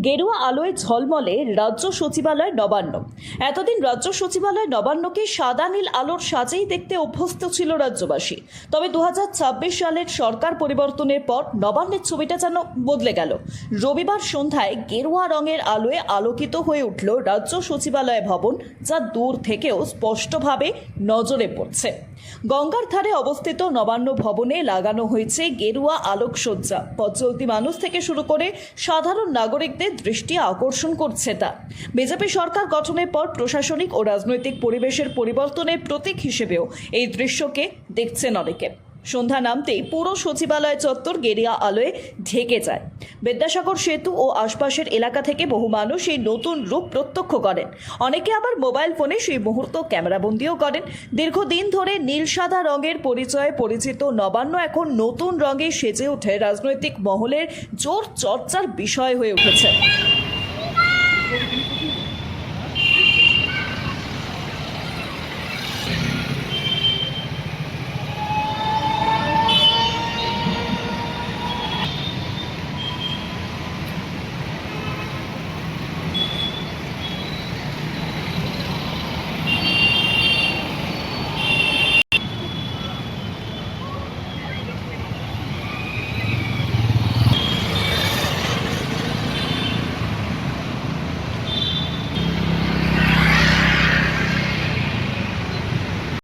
গেরুয়া আলোয় ঝলমলে রাজ্য সচিবালয় নবান্ন। এতদিন রাজ্য সচিবালয় নবান্নকে সাদা নীল আলোর সাজেই দেখতে অভ্যস্ত ছিল রাজ্যবাসী। তবে 2026 সালের সরকার পরিবর্তনের পর নবান্নের ছবিটা যেন বদলে গেল। রবিবার সন্ধ্যায় গেরুয়া রঙের আলোয় আলোকিত হয়ে উঠল রাজ্য সচিবালয় ভবন, যা দূর থেকেও স্পষ্টভাবে নজরে পড়ছে। গঙ্গার ধারে অবস্থিত নবান্ন ভবনে লাগানো হয়েছে গেরুয়া আলোকসজ্জা। পথচলতি মানুষ থেকে শুরু করে সাধারণ নাগরিকদের দৃষ্টি আকর্ষণ করছে তা। বিজেপি সরকার গঠনের পর প্রশাসনিক ও রাজনৈতিক পরিবেশের পরিবর্তনের প্রতীক হিসেবেও এই দৃশ্যকে দেখছেন অনেকে। সন্ধ্যা নামতেই পুরো সচিবালয় চত্বর গেরুয়া আলোয় ঢেকে যায়। বিদ্যাসাগর সেতু ও আশপাশের এলাকা থেকে বহু মানুষ এই নতুন রূপ প্রত্যক্ষ করেন। অনেকে আবার মোবাইল ফোনে সেই মুহূর্ত ক্যামেরাবন্দিও করেন। দীর্ঘদিন ধরে নীল সাদা রঙের পরিচয়ে পরিচিত নবান্ন এখন নতুন রঙে সেজে ওঠে রাজনৈতিক মহলের জোর চর্চার বিষয় হয়ে উঠেছে।